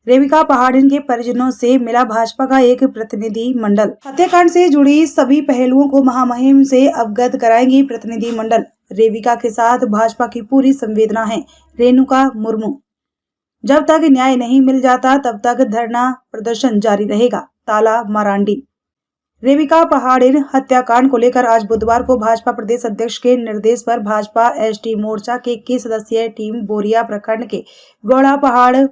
रेविका पहाड़िन के परिजनों से मिला भाजपा का एक प्रतिनिधि मंडल। हत्याकांड से जुड़ी सभी पहलुओं को महामहिम से अवगत कराएंगी प्रतिनिधि मंडल। रेविका के साथ भाजपा की पूरी संवेदना है। रेणुका मुर्मू। जब तक न्याय नहीं मिल जाता तब तक धरना प्रदर्शन जारी रहेगा। ताला मरांडी। रेविका पहाड़िन हत्याकांड को लेकर आज बुधवार को भाजपा प्रदेश अध्यक्ष के निर्देश पर भाजपा एसटी मोर्चा के 21 सदस्यीय टीम बोरिया प्रखंड के गौड़ा पहाड़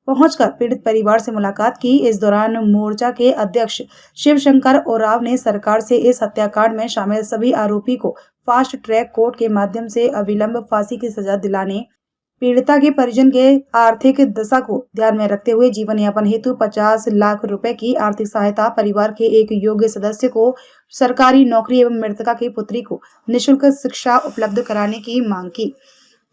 पहुंचकर पीड़ित परिवार से मुलाकात की। इस दौरान मोर्चा के अध्यक्ष शिवशंकर ओराव ने सरकार से इस हत्याकांड में शामिल सभी आरोपी को फास्ट ट्रैक कोर्ट के माध्यम से अविलंब फांसी की सजा दिलाने, पीड़िता के परिजन के आर्थिक दशा को ध्यान में रखते हुए जीवन यापन हेतु 50 लाख रुपए की आर्थिक सहायता, परिवार के एक योग्य सदस्य को सरकारी नौकरी एवं मृतका की पुत्री को निःशुल्क शिक्षा उपलब्ध कराने की मांग की।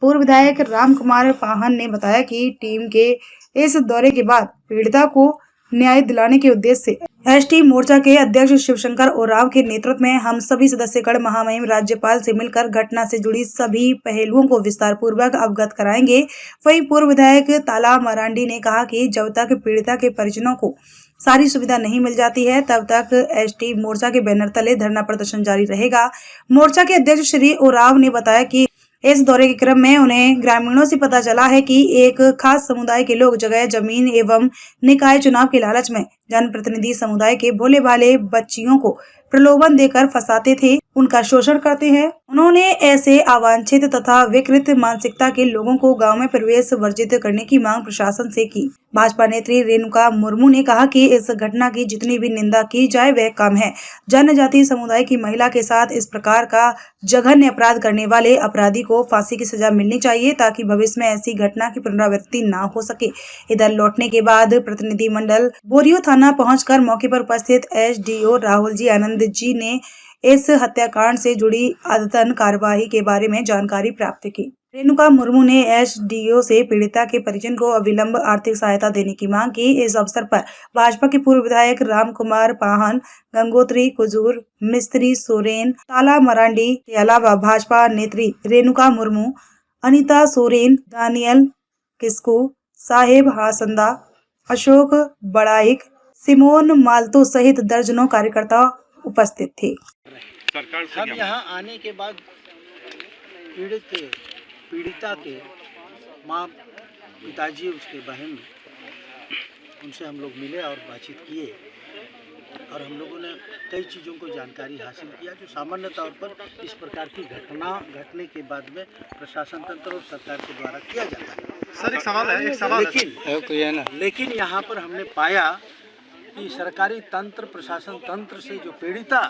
पूर्व विधायक राम कुमार पाहन ने बताया कि टीम के इस दौरे के बाद पीड़िता को न्याय दिलाने के उद्देश्य से एसटी मोर्चा के अध्यक्ष शिवशंकर ओराव के नेतृत्व में हम सभी सदस्यगण महामहिम राज्यपाल से मिलकर घटना से जुड़ी सभी पहलुओं को विस्तार पूर्वक अवगत कराएंगे। वहीं पूर्व विधायक ताला मरांडी ने कहा कि जब तक पीड़िता के परिजनों को सारी सुविधा नहीं मिल जाती है तब तक एसटी मोर्चा के बैनर तले धरना प्रदर्शन जारी रहेगा। मोर्चा के अध्यक्ष श्री ओराव ने बताया कि इस दौरे के क्रम में उन्हें ग्रामीणों से पता चला है कि एक खास समुदाय के लोग जगह जमीन एवं निकाय चुनाव के लालच में जनप्रतिनिधि समुदाय के भोले भाले बच्चियों को प्रलोभन देकर फंसाते थे, उनका शोषण करते हैं। उन्होंने ऐसे अवांछित तथा विकृत मानसिकता के लोगों को गांव में प्रवेश वर्जित करने की मांग प्रशासन से की। भाजपा नेत्री रेणुका मुर्मू ने कहा कि इस घटना की जितनी भी निंदा की जाए वह कम है। जनजातीय समुदाय की महिला के साथ इस प्रकार का जघन्य अपराध करने वाले अपराधी को फांसी की सजा मिलनी चाहिए ताकि भविष्य में ऐसी घटना की पुनरावृत्ति न हो सके। इधर लौटने के बाद प्रतिनिधि मंडल बोरियो थाना पहुंचकर मौके पर उपस्थित एसडीओ राहुल जी आनंद जी ने इस हत्याकांड से जुड़ी अद्यतन कार्यवाही के बारे में जानकारी प्राप्त की। रेणुका मुर्मू ने एसडीओ से पीड़िता के परिजन को अविलंब आर्थिक सहायता देने की मांग की। इस अवसर पर भाजपा के पूर्व विधायक राम कुमार पाहन, गंगोत्री कुजूर, मिस्त्री सोरेन, ताला मरांडी के अलावा भाजपा नेत्री रेणुका मुर्मू, अनिता सोरेन, दानियल किस्कू, साहेब हासंदा, अशोक बड़ाइक, सिमोन माल्तो सहित दर्जनों कार्यकर्ता उपस्थित थे। हम यहाँ आने के बाद पीड़िता के माँ, पिताजी, उसके बहन, उनसे हम लोग मिले और बातचीत किए और हम लोगों ने कई चीज़ों को जानकारी हासिल किया जो सामान्य तौर पर इस प्रकार की घटना घटने के बाद में प्रशासन तंत्र और सरकार के द्वारा किया जाता है। सर एक सवाल है, लेकिन यहाँ पर हमने पाया कि सरकारी तंत्र, प्रशासन तंत्र से जो पीड़िता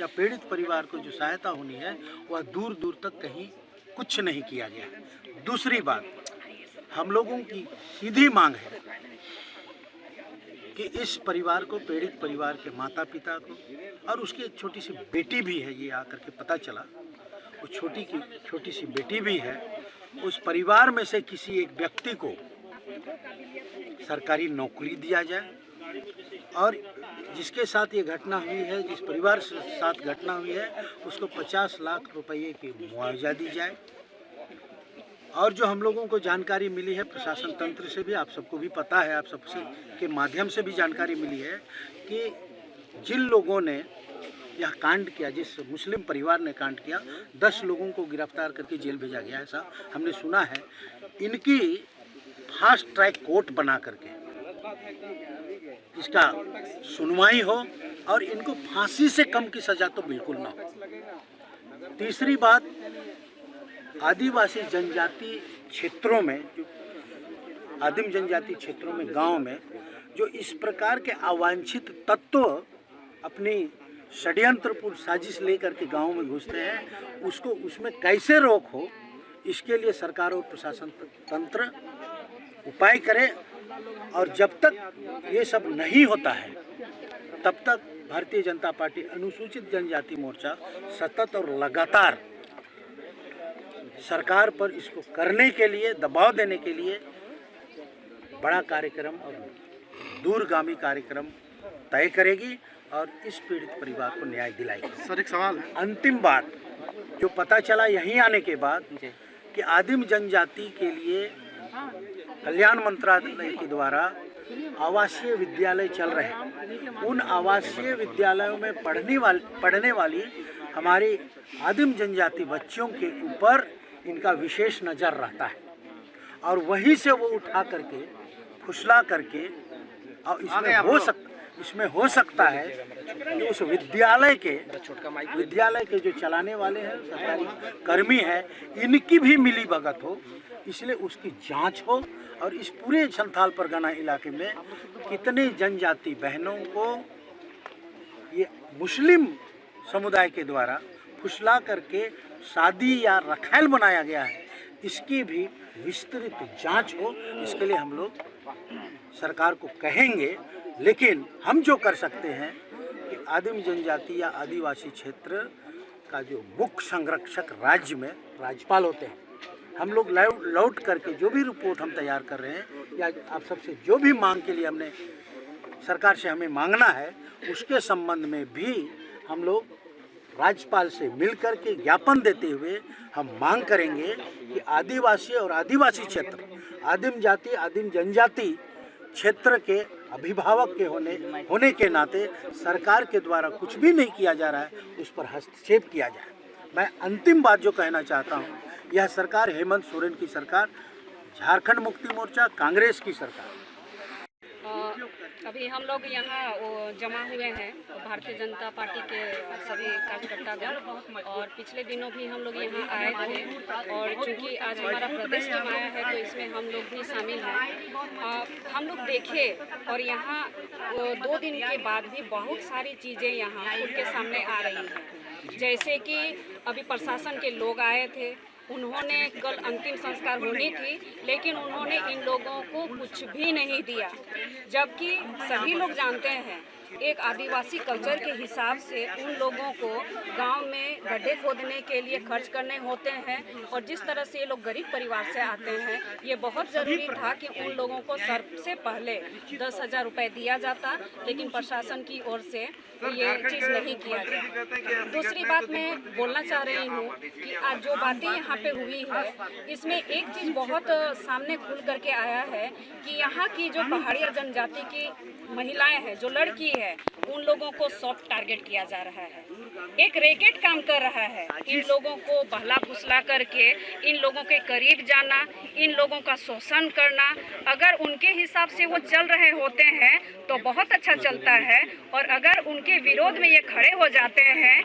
या पीड़ित परिवार को जो सहायता होनी है वह दूर दूर तक कहीं कुछ नहीं किया गया। दूसरी बात, हम लोगों की सीधी मांग है कि इस परिवार को, पीड़ित परिवार के माता पिता को और उसकी एक छोटी सी बेटी भी है, ये आकर के पता चला, वो छोटी सी बेटी भी है, उस परिवार में से किसी एक व्यक्ति को सरकारी नौकरी दिया जाए और जिसके साथ ये घटना हुई है, जिस परिवार के साथ घटना हुई है, उसको 50 लाख रुपये की मुआवजा दी जाए। और जो हम लोगों को जानकारी मिली है प्रशासन तंत्र से भी, आप सबको भी पता है, आप सबसे के माध्यम से भी जानकारी मिली है कि जिन लोगों ने यह कांड किया, जिस मुस्लिम परिवार ने कांड किया, 10 लोगों को गिरफ्तार करके जेल भेजा गया, ऐसा हमने सुना है। इनकी फास्ट ट्रैक कोर्ट बना करके इसका सुनवाई हो और इनको फांसी से कम की सजा तो बिल्कुल ना हो। तीसरी बात, आदिवासी जनजाति क्षेत्रों में, जो आदिम जनजाति क्षेत्रों में, गांव में जो इस प्रकार के अवांछित तत्व अपनी षड्यंत्रपूर्ण साजिश लेकर के गांव में घुसते हैं, उसको उसमें कैसे रोक हो, इसके लिए सरकार और प्रशासन तंत्र उपाय करे। और जब तक ये सब नहीं होता है तब तक भारतीय जनता पार्टी अनुसूचित जनजाति मोर्चा सतत और लगातार सरकार पर इसको करने के लिए, दबाव देने के लिए बड़ा कार्यक्रम और दूरगामी कार्यक्रम तय करेगी और इस पीड़ित परिवार को न्याय दिलाएगी। सर एक सवाल है, अंतिम बात जो पता चला यहीं आने के बाद कि आदिम जनजाति के लिए कल्याण मंत्रालय के द्वारा आवासीय विद्यालय चल रहे हैं। उन आवासीय विद्यालयों में पढ़ने वाली हमारी आदिम जनजाति बच्चों के ऊपर इनका विशेष नज़र रहता है और वहीं से वो उठा करके फुसला करके और इसमें हो सकता है कि उस विद्यालय के जो चलाने वाले हैं सरकारी कर्मी हैं इनकी भी मिली भगत हो, इसलिए उसकी जांच हो और इस पूरे संथाल परगना इलाके में कितने जनजाति बहनों को ये मुस्लिम समुदाय के द्वारा फुसला करके शादी या रखैल बनाया गया है, इसकी भी विस्तृत जांच हो। इसके लिए हम लोग सरकार को कहेंगे, लेकिन हम जो कर सकते हैं कि आदिम जनजाति या आदिवासी क्षेत्र का जो मुख्य संरक्षक राज्य में राज्यपाल होते हैं, हम लोग लौट करके जो भी रिपोर्ट हम तैयार कर रहे हैं या आप सबसे जो भी मांग के लिए हमने सरकार से हमें मांगना है, उसके संबंध में भी हम लोग राज्यपाल से मिलकर के ज्ञापन देते हुए हम मांग करेंगे कि आदिवासी और आदिवासी क्षेत्र, आदिम जाति आदिम जनजाति क्षेत्र के अभिभावक के होने के नाते सरकार के द्वारा कुछ भी नहीं किया जा रहा है, उस पर हस्तक्षेप किया जाए। मैं अंतिम बात जो कहना चाहता हूँ, यह सरकार हेमंत सोरेन की सरकार, झारखंड मुक्ति मोर्चा कांग्रेस की सरकार। अभी हम लोग यहाँ जमा हुए हैं भारतीय जनता पार्टी के सभी कार्यकर्तागण, और पिछले दिनों भी हम लोग यहाँ आए थे और चूँकि आज हमारा प्रदेश टीम आया है तो इसमें हम लोग भी शामिल हैं। हम लोग देखे और यहाँ 2 दिन के बाद भी बहुत सारी चीज़ें यहाँ खुद के सामने आ रही हैं। जैसे कि अभी प्रशासन के लोग आए थे, उन्होंने कल अंतिम संस्कार होनी थी लेकिन उन्होंने इन लोगों को कुछ भी नहीं दिया, जबकि सभी लोग जानते हैं एक आदिवासी कल्चर के हिसाब से उन लोगों को गांव में गड्ढे खोदने के लिए खर्च करने होते हैं और जिस तरह से ये लोग गरीब परिवार से आते हैं, ये बहुत ज़रूरी था कि उन लोगों को सबसे पहले 10,000 रुपये दिया जाता, लेकिन प्रशासन की ओर से ये चीज़ नहीं किया गया। दूसरी बात मैं बोलना चाह रही हूँ कि आज जो बातें यहाँ पे हुई है, इसमें एक चीज़ बहुत सामने खुल करके आया है कि यहाँ की जो पहाड़िया जनजाति की महिलाएं हैं, जो लड़की है, उन लोगों को सॉफ्ट टारगेट किया जा रहा है। एक रैकेट काम कर रहा है, इन लोगों को बहला फुसला करके इन लोगों के करीब जाना, इन लोगों का शोषण करना। अगर उनके हिसाब से वो चल रहे होते हैं तो बहुत अच्छा चलता है, और अगर उनके विरोध में ये खड़े हो जाते हैं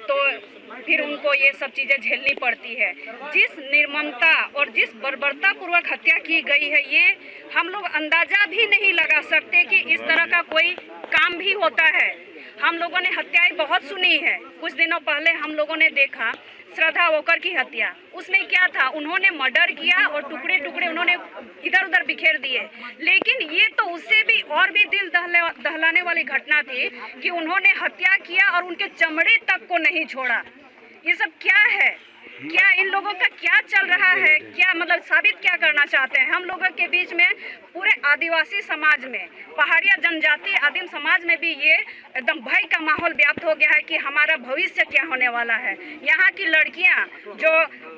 तो फिर उनको ये सब चीज़ें झेलनी पड़ती है। जिस निर्ममता और जिस बर्बरता पूर्वक हत्या की गई है, ये हम लोग अंदाजा भी नहीं लगा सकते कि इस तरह का कोई काम भी होता है। हम लोगों ने हत्याएं बहुत सुनी है। कुछ दिनों पहले हम लोगों ने देखा श्रद्धा वोकर की हत्या, उसमें क्या था, उन्होंने मर्डर किया और टुकड़े टुकड़े उन्होंने इधर उधर बिखेर दिए। लेकिन ये तो उससे भी और भी दिल दहलाने वाली घटना थी कि उन्होंने हत्या किया और उनके चमड़े तक को नहीं छोड़ा। ये सब क्या है? क्या इन लोगों का क्या चल रहा है? क्या मतलब साबित क्या करना चाहते हैं? हम लोगों के बीच में पूरे आदिवासी समाज में, पहाड़िया जनजाति आदिम समाज में भी ये एकदम भय का माहौल व्याप्त हो गया है कि हमारा भविष्य क्या होने वाला है। यहाँ की लड़कियाँ जो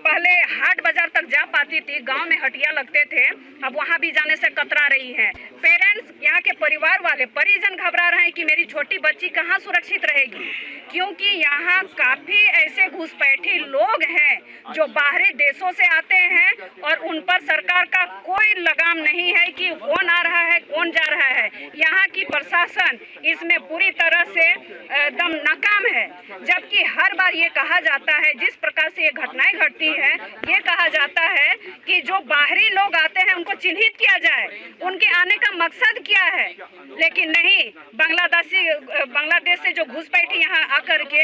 पहले हाट बाजार तक जा पाती थी, गांव में हटिया लगते थे, अब वहाँ भी जाने से कतरा रही हैं। पेरेंट्स, यहाँ के परिवार वाले, परिजन घबरा रहे हैं कि मेरी छोटी बच्ची कहाँ सुरक्षित रहेगी, क्योंकि यहाँ काफ़ी ऐसे घुसपैठी लोग हैं जो बाहरी देशों से आते हैं और उन पर सरकार का कोई लगाम नहीं है कि कौन आ रहा है कौन जा रहा है। यहाँ की प्रशासन इसमें पूरी तरह से एकदम नाकाम है, जबकि हर बार ये कहा जाता है, जिस प्रकार से ये घटनाएं घटती हैं, ये कहा जाता है कि जो बाहरी लोग आते हैं उनको चिन्हित किया जाए, उनके आने का मकसद क्या है। लेकिन नहीं, बांग्लादेश से जो घुसपैठी यहाँ आकर के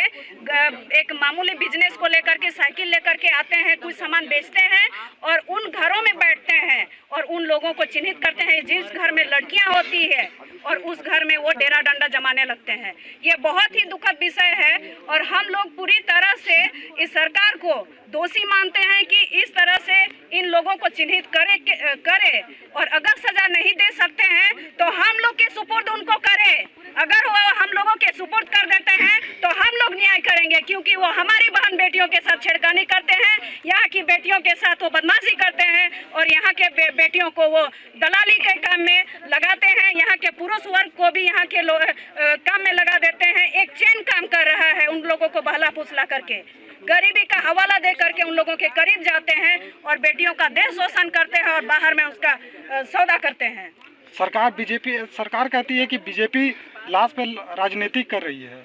एक मामूली बिजनेस को लेकर के साइकिल लेकर के आते हैं, कुछ सामान बेचते हैं और उन घरों में बैठते हैं और उन लोगों को चिन्हित करते हैं जिस घर में लड़कियां होती है, और उस घर में वो डेरा डंडा जमाने लगते हैं। ये बहुत ही दुखद विषय है और हम लोग पूरी तरह से इस सरकार को दोषी मानते हैं कि इस तरह से इन लोगों को चिन्हित करे और अगर सजा नहीं दे सकते हैं तो हम लोग के सुपुर्द उनको करें। अगर वो हम लोगों के सुपुर्द कर देते हैं तो हम लोग न्याय करेंगे, क्योंकि वो हमारी बहन बेटियों के साथ छेड़खानी करते हैं, यहाँ की बेटियों के साथ वो बदमाशी करते हैं और यहाँ के बेटियों को वो दलाली के काम में लगाते हैं। यहाँ के पुरुष वर्ग को भी यहाँ के काम में लगा देते हैं। एक चेन काम कर रहा है, उन लोगों को बहला फुसला करके गरीबी का हवाला दे करके उन लोगों के करीब जाते हैं और बेटियों का देह शोषण करते हैं और बाहर में उसका सौदा करते हैं। सरकार कहती है कि बीजेपी लाश पे राजनीति कर रही है।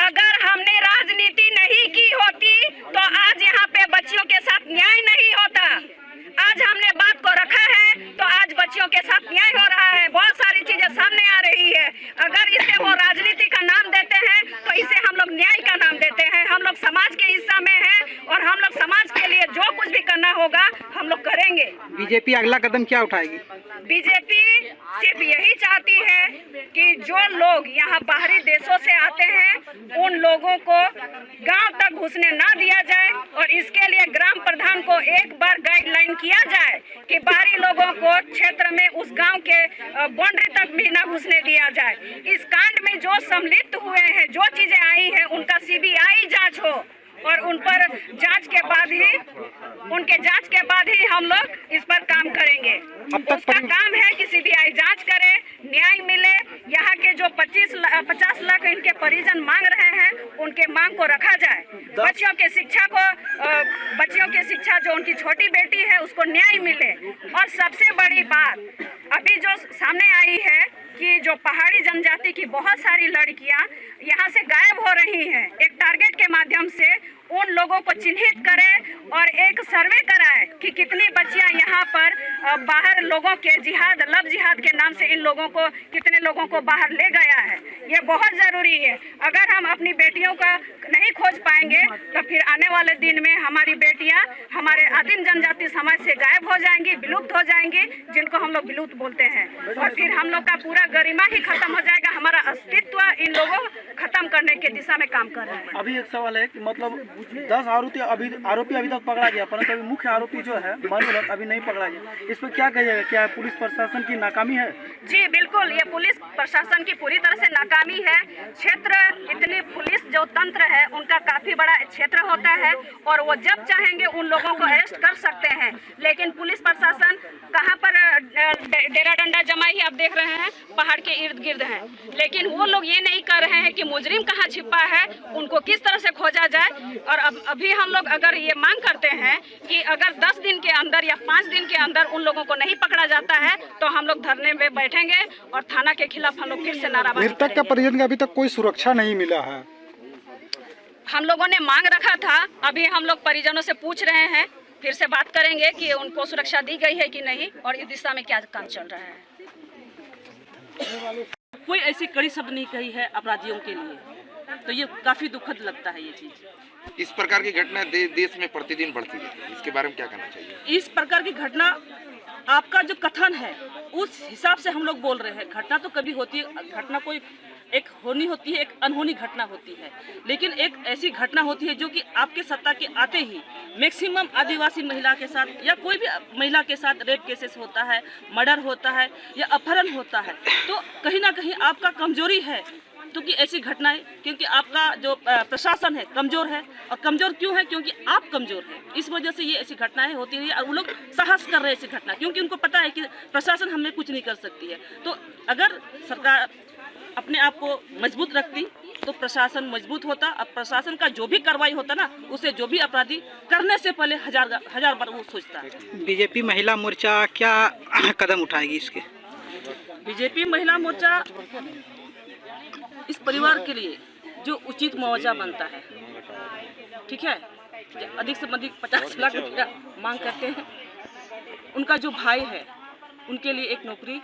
अगर हमने राजनीति नहीं की होती तो आज यहाँ पे बच्चियों के साथ न्याय नहीं होता। आज हमने बात को रखा है तो आज बच्चियों के साथ न्याय हो रहा है। बहुत सारी चीजें सामने आ रही है। अगर इसे वो राजनीति का नाम देते हैं तो इसे हम लोग न्याय का नाम देते हैं। हम लोग समाज के हिस्सा में हैं और हम लोग समाज के लिए जो कुछ भी करना होगा हम लोग करेंगे। बीजेपी अगला कदम क्या उठाएगी? बीजेपी सिर्फ यही चाहती है कि जो लोग यहाँ बाहरी देशों से आते हैं उन लोगों को गांव तक घुसने ना दिया जाए और इसके लिए ग्राम प्रधान को एक बार गाइडलाइन किया जाए कि बाहरी लोगों को क्षेत्र में उस गांव के बाउंड्री तक भी ना घुसने दिया जाए। इस कांड में जो सम्मिलित हुए हैं, जो चीजें आई हैं, उनका सीबीआई जांच हो और उन पर जांच के बाद ही हम लोग इस पर काम करेंगे। उसका काम है कि सीबीआई जांच करे, न्याय मिले। यहाँ के जो 50 लाख इनके परिजन मांग रहे हैं उनके मांग को रखा जाए। बच्चियों की शिक्षा जो उनकी छोटी बेटी है उसको न्याय मिले। और सबसे बड़ी बात अभी जो सामने आई है कि जो पहाड़ी जनजाति की बहुत सारी लड़कियां यहाँ से गायब हो रही हैं, एक टारगेट के माध्यम से उन लोगों को चिन्हित करें और एक सर्वे कराएं कि कितनी बच्चियां यहाँ पर बाहर लोगों के लव जिहाद के नाम से इन लोगों को कितने लोगों को बाहर ले गया है। ये बहुत ज़रूरी है। अगर हम अपनी बेटियों का नहीं खोज पाएंगे तो फिर आने वाले दिन में हमारी बेटियां हमारे आदिम जनजाति समाज से गायब हो जाएंगी, विलुप्त हो जाएंगी, जिनको हम लोग विलुप्त बोलते हैं। और फिर हम लोग का पूरा गरिमा ही खत्म हो जाएगा। हमारा अस्तित्व इन लोगों खत्म करने के दिशा में काम कर रहे हैं। अभी एक सवाल है कि मतलब 10 आरोपी अभी तक पकड़ा गया, परंतु अभी मुख्य आरोपी जो है मनोरथ अभी नहीं पकड़ा गया। इस पर क्या कहिएगा? क्या पुलिस प्रशासन की नाकामी है? जी बिल्कुल, ये पुलिस प्रशासन की पूरी तरह से नाकामी है। क्षेत्र इतनी पुलिस जो तंत्र है उनका काफी बड़ा क्षेत्र होता है और वो जब चाहेंगे उन लोगों को अरेस्ट कर सकते हैं, लेकिन पुलिस प्रशासन कहाँ पर डेरा डंडा जमाई आप देख रहे हैं, पहाड़ के इर्द गिर्द हैं, लेकिन वो लोग ये नहीं कर रहे हैं कि मुजरिम कहाँ छिपा है, उनको किस तरह से खोजा जाए। और अभी हम लोग अगर ये मांग करते हैं कि अगर 10 दिन के अंदर या 5 दिन के अंदर उन लोगों को नहीं पकड़ा जाता है तो हम लोग धरने में बैठेंगे और थाना के खिलाफ हम लोग फिर से नाराबाजी। मृतक का परिजन का अभी तक कोई सुरक्षा नहीं मिला है। हम लोगों ने मांग रखा था, अभी हम लोग परिजनों से पूछ रहे हैं, फिर से बात करेंगे कि उनको सुरक्षा दी गई है कि नहीं और इस दिशा में क्या काम चल रहा है। कोई ऐसी कड़ी शब्द नहीं कही है अपराधियों के लिए, तो ये काफी दुखद लगता है ये चीज। इस प्रकार की घटना देश में प्रतिदिन बढ़ती है, इसके बारे में क्या कहना चाहिए? इस प्रकार की घटना, आपका जो कथन है उस हिसाब से हम लोग बोल रहे हैं। घटना तो कभी होती है, घटना कोई एक होनी होती है, एक अनहोनी घटना होती है, लेकिन एक ऐसी घटना होती है जो कि आपके सत्ता के आते ही मैक्सिमम आदिवासी महिला के साथ या कोई भी महिला के साथ रेप केसेस होता है, मर्डर होता है या अपहरण होता है। तो कहीं ना कहीं आपका कमजोरी है तो कि ऐसी घटनाएं, क्योंकि आपका जो प्रशासन है कमजोर है। और कमजोर क्यों है? क्योंकि आप कमजोर हैं, इस वजह से ये ऐसी घटनाएं होती रही और वो लोग साहस कर रहे हैं ऐसी घटना, क्योंकि उनको पता है कि प्रशासन हमें कुछ नहीं कर सकती है। तो अगर सरकार अपने आप को मजबूत रखती तो प्रशासन मजबूत होता। अब प्रशासन का जो भी कार्रवाई होता ना, उसे जो भी अपराधी करने से पहले हजार बार वो सोचता है। बीजेपी महिला मोर्चा क्या कदम उठाएगी इसके? बीजेपी महिला मोर्चा इस परिवार के लिए जो उचित मुआवजा बनता है, ठीक है, अधिक से अधिक 50 लाख रुपया मांग करते हैं। उनका जो भाई है उनके लिए एक नौकरी,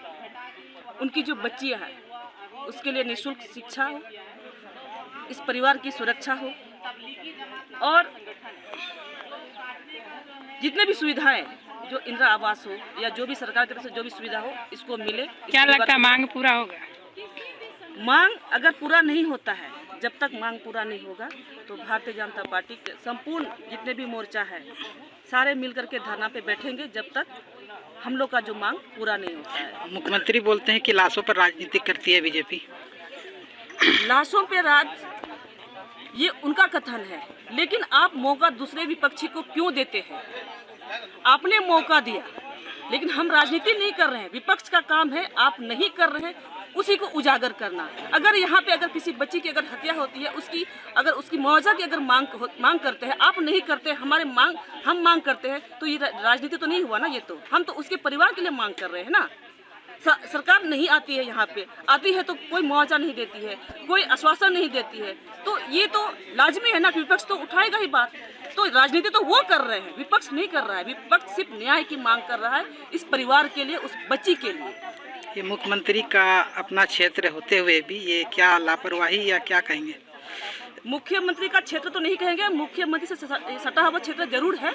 उनकी जो बच्चियां हैं उसके लिए निःशुल्क शिक्षा हो, इस परिवार की सुरक्षा हो और जितने भी सुविधाएं जो इंदिरा आवास हो या जो भी सरकार की तरफ से जो भी सुविधा हो इसको मिले। क्या लगता है मांग पूरा होगा? मांग अगर पूरा नहीं होता है, जब तक मांग पूरा नहीं होगा तो भारतीय जनता पार्टी के संपूर्ण जितने भी मोर्चा है सारे मिलकर के धरना पे बैठेंगे जब तक हम लोग का जो मांग पूरा नहीं होता है। मुख्यमंत्री बोलते हैं कि लाशों पर राजनीति करती है बीजेपी। लाशों पे राज, ये उनका कथन है, लेकिन आप मौका दूसरे विपक्षी को क्यों देते हैं? आपने मौका दिया, लेकिन हम राजनीति नहीं कर रहे हैं। विपक्ष का काम है, आप नहीं कर रहे हैं, उसी को उजागर करना। अगर यहाँ पे अगर किसी बच्ची की अगर हत्या होती है, उसकी मुआवजा की अगर मांग करते हैं, आप नहीं करते, हम मांग करते हैं, तो ये राजनीति तो नहीं हुआ ना। ये तो हम तो उसके परिवार के लिए मांग कर रहे हैं ना। सरकार नहीं आती है, यहाँ पे आती है तो कोई मुआवजा नहीं देती है, कोई आश्वासन नहीं देती है, तो ये तो लाजमी है ना कि विपक्ष तो उठाएगा ही बात। तो राजनीति तो वो कर रहे हैं, विपक्ष नहीं कर रहा है। विपक्ष सिर्फ न्याय की मांग कर रहा है, इस परिवार के लिए, उस बच्ची के लिए। ये मुख्यमंत्री का अपना क्षेत्र होते हुए भी ये क्या लापरवाही या क्या कहेंगे? मुख्यमंत्री का क्षेत्र तो नहीं कहेंगे, मुख्यमंत्री से सटा हुआ क्षेत्र जरूर है।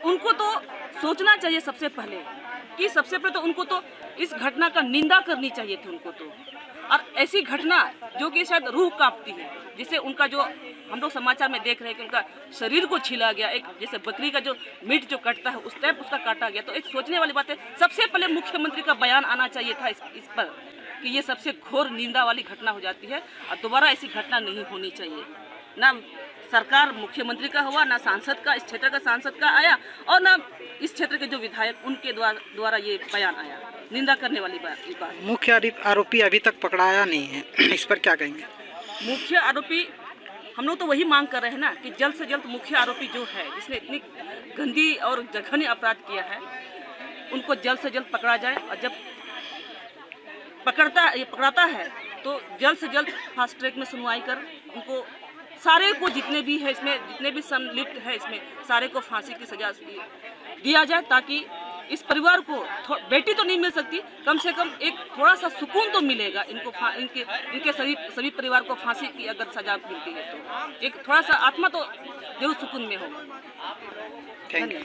उनको तो सोचना चाहिए सबसे पहले तो उनको तो इस घटना का निंदा करनी चाहिए थी उनको तो। और ऐसी घटना जो कि शायद रूह कांपती है, जिसे उनका जो हम लोग समाचार में देख रहे हैं कि उनका शरीर को छीला गया, एक जैसे बकरी का जो मीट जो कटता है उस टाइप उसका काटा गया। तो एक सोचने वाली बात है। सबसे पहले मुख्यमंत्री का बयान आना चाहिए था इस पर कि ये सबसे घोर निंदा वाली घटना हो जाती है और दोबारा ऐसी घटना नहीं होनी चाहिए। ना सरकार मुख्यमंत्री का हुआ, ना सांसद का, इस क्षेत्र का सांसद का आया, और ना इस क्षेत्र के जो विधायक उनके द्वारा ये बयान आया। निंदा करने वाली बात। मुख्य आरोपी अभी तक पकड़ाया नहीं है, इस पर क्या कहेंगे? मुख्य आरोपी हम लोग तो वही मांग कर रहे हैं ना कि जल्द से जल्द मुख्य आरोपी जो है, जिसने इतनी गंदी और जघन्य अपराध किया है, उनको जल्द से जल्द पकड़ा जाए। और जब पकड़ाता है तो जल्द से जल्द फास्ट ट्रैक में सुनवाई कर उनको सारे को जितने भी संलिप्त है इसमें सारे को फांसी की सजा दिया जाए, ताकि इस परिवार को बेटी तो नहीं मिल सकती, कम से कम एक थोड़ा सा सुकून तो मिलेगा इनको। इनके सभी परिवार को फांसी की अगर सजा मिलती है तो एक थोड़ा सा आत्मा तो जरूर सुकून में होगा। Thank you.